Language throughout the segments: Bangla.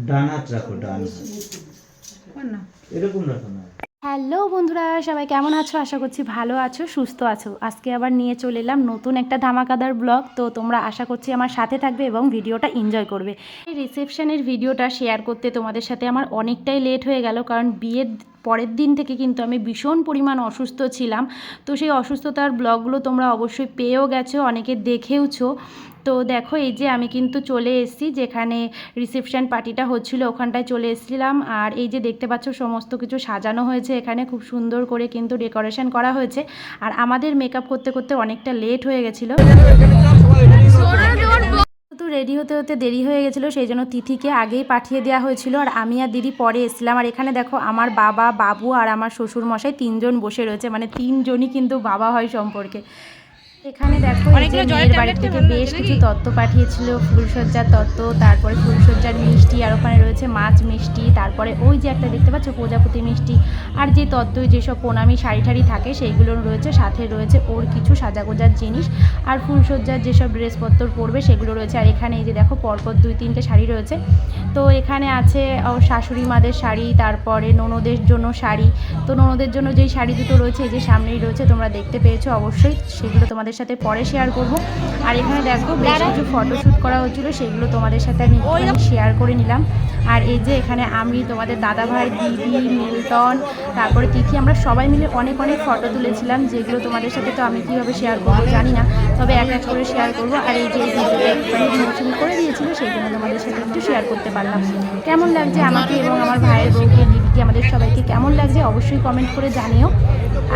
ডান হাত রাখো, ডান হাত এরকম রাখো না। হ্যালো বন্ধুরা, সবাই কেমন আছো? আশা করছি ভালো আছো, সুস্থ আছো। আজকে আবার নিয়ে চলে এলাম নতুন একটা ধামাকাদার ব্লগ। তো তোমরা আশা করছি আমার সাথে থাকবে এবং ভিডিওটা এনজয় করবে। এই রিসেপশনের ভিডিওটা শেয়ার করতে তোমাদের সাথে আমার অনেকটাই লেট হয়ে গেল, কারণ বিয়ের পরের দিন থেকে কিন্তু আমি ভীষণ পরিমাণ অসুস্থ ছিলাম। তো সেই অসুস্থতার ব্লগগুলো তোমরা অবশ্যই পেয়েও গেছো, অনেকে দেখেওছো। তো দেখো, এই যে আমি কিন্তু চলে এসেছি যেখানে রিসেপশন পার্টিটা হচ্ছিলো, ওখানটায় চলে এসেছিলাম। আর এই যে দেখতে পাচ্ছ সমস্ত কিছু সাজানো হয়েছে, এখানে খুব সুন্দর করে কিন্তু ডেকোরেশন করা হয়েছে। আর আমাদের মেকআপ করতে করতে অনেকটা লেট হয়ে গেছিলো, তো রেডি হতে হতে দেরি হয়ে গেছিলো, সেই জন্য তিথিকে আগেই পাঠিয়ে দেওয়া হয়েছিল আর আমি আর দিদি পরে এসেছিলাম। আর এখানে দেখো আমার বাবা, বাবু আর আমার শ্বশুর মশাই তিনজন বসে রয়েছে, মানে তিনজনই কিন্তু বাবা হয় সম্পর্কে। এখানে দেখো এই যে মেয়ের বাড়ি থেকে বেশ কিছু তত্ত্ব পাঠিয়েছিল, ফুলসজ্জার তত্ত্ব, তারপরে ফুলসজ্জার মিষ্টি, আর ওখানে রয়েছে মাছ মিষ্টি, তারপরে ওই যে একটা দেখতে পাচ্ছ প্রজাপতি মিষ্টি, আর যে তত্ত্বই যেসব প্রণামী শাড়ি ঠাড়ি থাকে সেইগুলো রয়েছে, সাথে রয়েছে ওর কিছু সাজাগোজার জিনিস, আর ফুলসজ্জার যেসব ড্রেসপত্র পরবে সেগুলো রয়েছে। আর এখানে এই যে দেখো পরপর 2-3টে শাড়ি রয়েছে। তো এখানে আছে শাশুড়ি মাদের শাড়ি, তারপরে ননদের জন্য শাড়ি। তো ননদের জন্য যেই শাড়ি দুটো রয়েছে এই যে সামনেই রয়েছে, তোমরা দেখতে পেয়েছো অবশ্যই, সেগুলো তোমাদের সাথে পরে শেয়ার করব। আর এখানে দেখো বেশ কিছু ফটোশ্যুট করা হচ্ছিলো, সেগুলো তোমাদের সাথে আমি শেয়ার করে নিলাম। আর এই যে এখানে আমি, তোমাদের দাদাভাই, দিদি, মিল্টন, তারপরে তিথি, আমরা সবাই মিলে অনেক অনেক ফটো তুলেছিলাম, যেগুলো তোমাদের সাথে তো আমি কীভাবে শেয়ার করবো জানি না, তবে এক এক করে শেয়ার করবো। আর এই যে ভিডিওটা একটুখানি ইমোশন করে দিয়েছিল, সেই জন্য তোমাদের সাথে একটু শেয়ার করতে পারলাম। কেমন লাগছে আমাকে এবং আমার ভাইয়ের বউকে, দিদিকে, আমাদের সবাইকে কেমন লাগছে অবশ্যই কমেন্ট করে জানিও।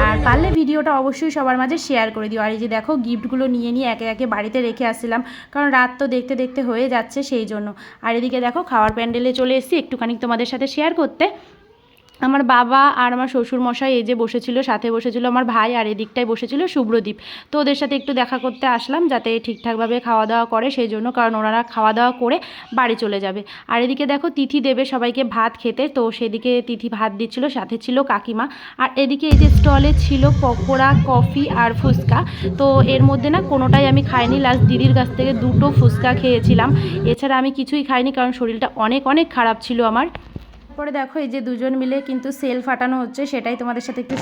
আর পারলে ভিডিওটা অবশ্যই সবার মাঝে শেয়ার করে দিও। আর এই যে দেখো গিফটগুলো নিয়ে নিয়ে একে একে বাড়িতে রেখে আসছিলাম, কারণ রাত তো দেখতে দেখতে হয়ে যাচ্ছে সেই জন্য। আর এদিকে দেখো খাওয়ার প্যান্ডেলে চলে এসেছি একটুখানি তোমাদের সাথে শেয়ার করতে। আমার বাবা আর আমার শ্বশুর মশাই এই যে বসেছিল, সাথে বসেছিল আমার ভাই, আর এদিকটায় বসেছিল শুভ্রদীপ। তো ওদের সাথে একটু দেখা করতে আসলাম, যাতে ঠিকঠাকভাবে খাওয়া দাওয়া করে সেই জন্য, কারণ ওনারা খাওয়া দাওয়া করে বাড়ি চলে যাবে। আর এদিকে দেখো তিথি দেবে সবাইকে ভাত খেতে, তো সেদিকে তিথি ভাত দিচ্ছিল, সাথে ছিল কাকিমা। আর এদিকে এই যে স্টলে ছিল পকোড়া, কফি আর ফুচকা। তো এর মধ্যে না কোনোটাই আমি খাইনি, লাস্ট দিদির কাছ থেকে 2টো ফুচকা খেয়েছিলাম, এছাড়া আমি কিছুই খাইনি, কারণ শরীরটা অনেক অনেক খারাপ ছিল আমার। পরে দেখো এই যে দুজন মিলে কিন্তু সেল ফাটানো হচ্ছে, সেটাই তোমাদের সাথে একটু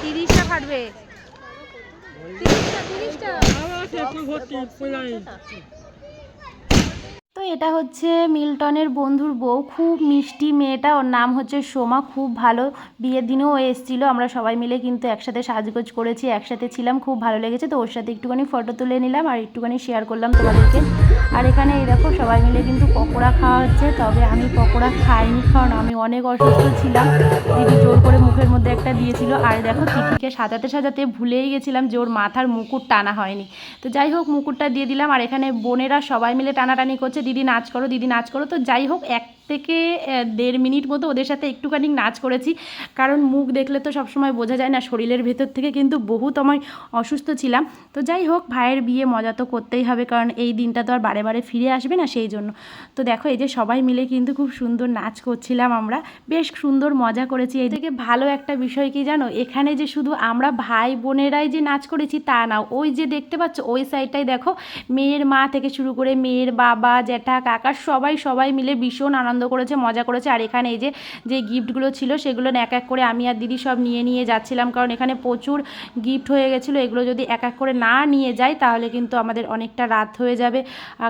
তিরিশটা ফাটবে, 30টা। তো এটা হচ্ছে মিল্টনের বন্ধুর বউ, খুব মিষ্টি মেয়েটা, ওর নাম হচ্ছে সোমা, খুব ভালো। বিয়ের দিনেও এসেছিলো, আমরা সবাই মিলে কিন্তু একসাথে সাজগোজ করেছি, একসাথে ছিলাম, খুব ভালো লেগেছে। তো ওর সাথে একটুখানি ফটো তুলে নিলাম আর একটুখানি শেয়ার করলাম তোমাদেরকে। আর এখানে এই দেখো সবাই মিলে কিন্তু পকোড়া খাওয়া হচ্ছে, তবে আমি পকোড়া খাইনি, কারণ আমি অনেক অসুস্থ ছিলাম। দিদি জোর করে মুখের মধ্যে একটা দিয়েছিল। আর দেখো তিথিকে সাজাতে সাজাতে ভুলেই গেছিলাম যে ওর মাথার মুকুট টানা হয়নি, তো যাই হোক মুকুটটা দিয়ে দিলাম। আর এখানে বোনেরা সবাই মিলে টানাটানি করছে, দিদি নাচ করো, দিদি নাচ করো। তো যাই হোক 1 থেকে 1.5 মিনিট মতো ওদের সাথে একটুখানি নাচ করেছি, কারণ মুখ দেখলে তো সবসময় বোঝা যায় না, শরীরের ভেতর থেকে কিন্তু বহুত আমি অসুস্থ ছিলাম। তো যাই হোক ভাইয়ের বিয়ে মজা তো করতেই হবে, কারণ এই দিনটা তো আর বারে বারে ফিরে আসবে না, সেই জন্য। তো দেখো এই যে সবাই মিলে কিন্তু খুব সুন্দর নাচ করছিলাম, আমরা বেশ সুন্দর মজা করেছি। এই থেকে ভালো একটা বিষয় কি জানো, এখানে যে শুধু আমরা ভাই বোনেরাই যে নাচ করেছি তা না, ওই যে দেখতে পাচ্ছ ওই সাইডটাই দেখো মেয়ের মা থেকে শুরু করে মেয়ের বাবা, জ্যাঠা, কাকা, সবাই মিলে ভীষণ আনন্দ করেছে, মজা করেছে। আর এখানে এই যে গিফটগুলো ছিল সেগুলো এক এক করে আমি আর দিদি সব নিয়ে নিয়ে যাচ্ছিলাম, কারণ এখানে প্রচুর গিফট হয়ে গেছিলো, এগুলো যদি এক এক করে না নিয়ে যাই তাহলে কিন্তু আমাদের অনেকটা রাত হয়ে যাবে।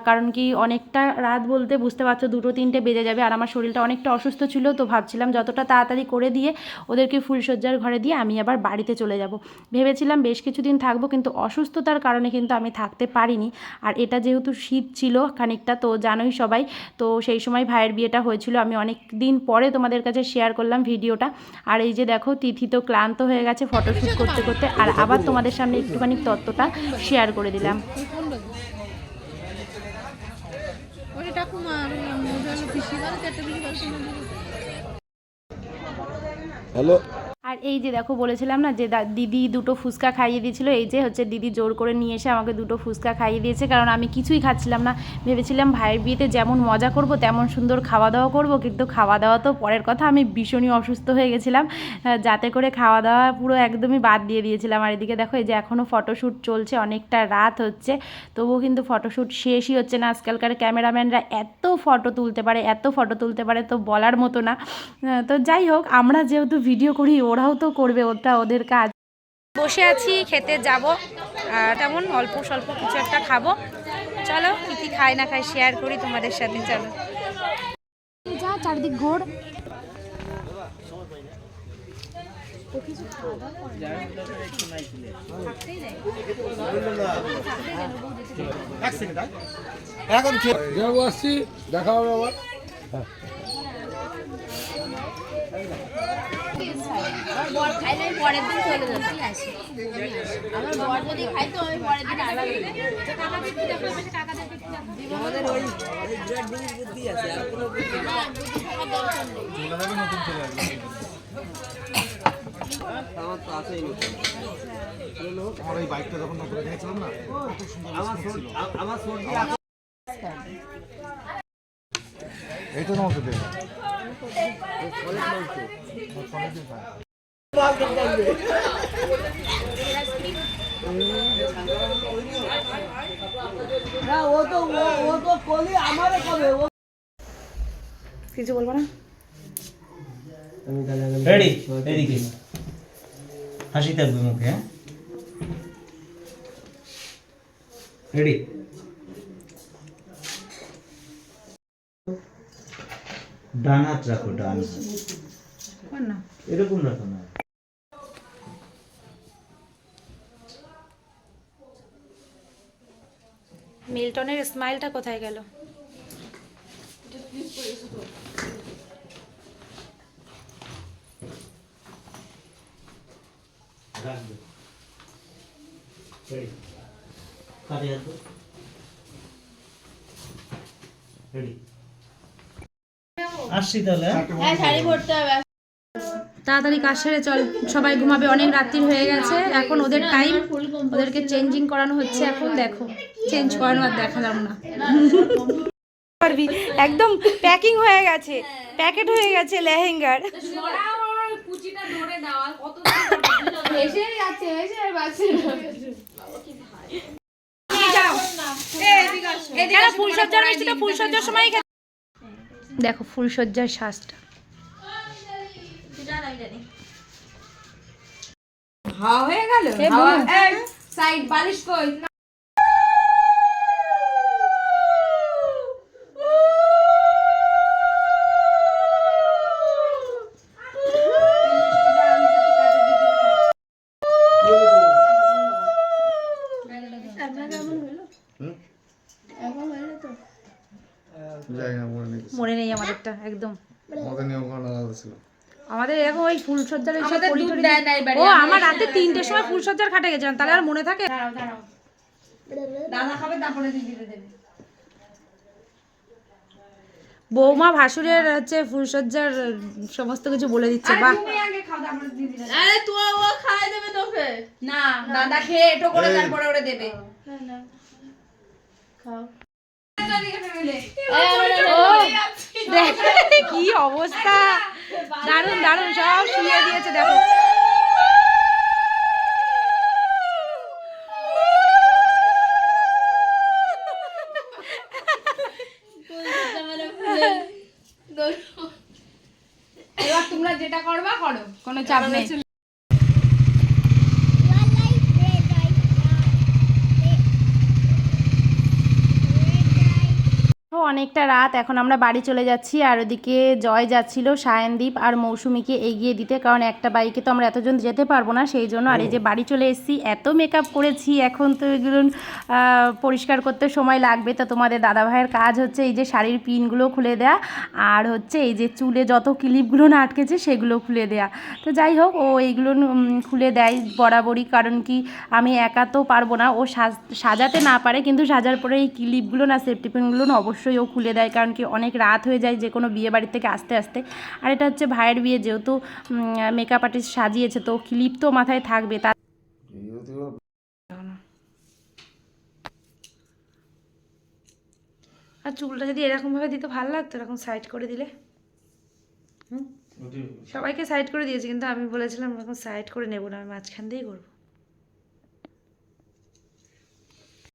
কারণ কি অনেকটা রাত বলতে বুঝতে পারছো 2-3টে বেজে যাবে, আর আমার শরীরটা অনেকটা অসুস্থ ছিল, তো ভাবছিলাম যতটা তাড়াতাড়ি করে দিয়ে ওদেরকে ফুলসজ্জার ঘরে দিয়ে আমি আবার বাড়িতে চলে যাব। ভেবেছিলাম বেশ কিছুদিন থাকবো, কিন্তু অসুস্থতার কারণে কিন্তু আমি থাকতে পারিনি। আর এটা যেহেতু শীত ছিল খানিকটা, তো জানোই সবাই, তো সেই সময় ভাইয়ের বিয়েটা হয়েছিল, আমি অনেক দিন পরে তোমাদের কাছে শেয়ার করলাম ভিডিওটা। আর এই যে দেখো তিথি তো ক্লান্ত হয়ে গেছে ফটোশ্যুট করতে করতে, আর আবার তোমাদের সামনে একটুখানি তত্ত্বটা শেয়ার করে দিলাম। হ্যালো। আর এই যে দেখো বলেছিলাম না যে দিদি দুটো ফুচকা খাইয়ে দিয়েছিল, এই যে হচ্ছে দিদি জোর করে নিয়ে এসে আমাকে দুটো ফুচকা খাইয়ে দিয়েছে, কারণ আমি কিছুই খাচ্ছিলাম না। ভেবেছিলাম ভাইয়ের বিয়েতে যেমন মজা করব তেমন সুন্দর খাওয়া দাওয়া করব, কিন্তু খাওয়া দাওয়া তো পরের কথা, আমি ভীষণই অসুস্থ হয়ে গেছিলাম, যাতে করে খাওয়া দাওয়া পুরো একদমই বাদ দিয়ে দিয়েছিলাম। আর এদিকে দেখো এই যে এখনও ফটোশ্যুট চলছে, অনেকটা রাত হচ্ছে, তবুও কিন্তু ফটোশ্যুট শেষই হচ্ছে না। আজকালকার ক্যামেরাম্যানরা এত ফটো তুলতে পারে, এত ফটো তুলতে পারে, তো বলার মতো না। তো যাই হোক, আমরা যেহেতু ভিডিও করি, ওরাও তো করবে, ওটা ওদের কাজ। বসে আছি, খেতে যাব, আর তেমন অল্প স্বল্প কিছু একটা খাবো। চলো কী কী খাই না খাই শেয়ার করি তোমাদের সাথে। চলো যা চারদিক ঘোর। এখন যাবো, আসছি, দেখা হবে আবার। বর খাইলে আমি পরের দিন চলে যাচ্ছি। আমার বর যদি খাই তো আমি পরের দিন আমাদের ওই বিরাট বুদ্ধি আছে, আর কোনো বুদ্ধি আমার তো আছেই নতুন। আমার এই বাইকটা যখন নতুন দেখেছিলাম না, কত সুন্দর ছিল। আমার সর্দি এইটা তোমাকে দেবে। কিছু বলবো না। রেডি, এদিকে হাসি থাকবে মুখে। হ্যাঁ, রেডি। ডান হাত রাখো, ডান হাত না এরকম রাখো না। মিল্টনের স্মাইলটা কোথায় গেল? রাখবে। রেডি, কাঁধে হাত দাও। রেডি, আসছি তাহলে। হ্যাঁ শাড়ি পরতে হবে। তাড়াতাড়ি কাজ সেরে চল, সবাই ঘুমাবে, অনেক রাত্রি হয়ে গেছে, এখন ওদের টাইম, ওদেরকে চেঞ্জিং করানো হচ্ছে। এখন দেখো চেঞ্জ করানো আর দেখালাম না, পারবি একদম প্যাকিং হয়ে গেছে, প্যাকেট হয়ে গেছে লেহেঙ্গার। এসে যাচ্ছে, এসে বাচ্চা ফুলসজ্জার মিষ্টিটা ফুলসজ্জার সময় দেখো, ফুলসজ্জার সাজটা হাওয়া হয়ে গেল। হাওয়া এই সাইড বালিশ কই? মনে নেই আমাদেরটা একদম। আমাদের নিয়ম কানুন আলাদা ছিল। আমাদের এরকম ওই ফুলসজ্জার এইসব আমাদের দুধ দেয় না এবারে। ও আমার রাতে 3টের সময় ফুলসজ্জার খাটে গেছিলাম, তাহলে আর মনে থাকে? দাদা খাবে তারপরে দিদি দেবে। বৌমা ভাসুরের হচ্ছে ফুলসজ্জার সমস্ত কিছু বলে দিচ্ছে। বাহ, তুমি আগে খাও তারপরে দিদি দেবে। আরে তুই ও খাই দেবে তোকে না, দাদা খেয়ে এটো করে তারপরে ওরে দেবে। না খাও। কি অবস্থা, দারুন দারুন, সব শুয়ে দিয়েছে দেখো। এবার তোমরা যেটা করবা করো, কোনো চাপ নেই। অনেকটা রাত, এখন আমরা বাড়ি চলে যাচ্ছি। আর ওদিকে জয় যাচ্ছিল সায়নদীপ আর মৌসুমীকে এগিয়ে দিতে, কারণ একটা বাইকে তো আমরা এতজন যেতে পারবো না, সেই জন্য। আর এই যে বাড়ি চলে এসেছি, এত মেকআপ করেছি, এখন তো এগুলো পরিষ্কার করতে সময় লাগবে। তো তোমাদের দাদাভাইয়ের কাজ হচ্ছে এই যে শাড়ির পিনগুলো খুলে দেয়া, আর হচ্ছে এই যে চুলে যত ক্লিপগুলো না আটকেছে সেগুলো খুলে দেয়া। তো যাই হোক, ও এইগুলো খুলে দেয় বরাবরই, কারণ কি আমি একা তো পারবো না, ও সাজাতে না পারে, কিন্তু সাজার পরে এই ক্লিপগুলো না, সেফটি পিনগুলো না অবশ্যই অবশ্যই ও খুলে দেয়, কারণ কি অনেক রাত হয়ে যায় যে কোনো বিয়ে বাড়ির থেকে আসতে আসতে। আর এটা হচ্ছে ভাইয়ের বিয়ে, যেহেতু মেকআপ আর্টিস্ট সাজিয়েছে তো ক্লিপ তো মাথায় থাকবে। তার আর চুলটা যদি এরকমভাবে দিতে ভালো লাগতো, এরকম সাইড করে দিলে। সবাইকে সাইড করে দিয়েছি, কিন্তু আমি বলেছিলাম এরকম সাইড করে নেবো না, আমি মাঝখান দিয়েই করবো।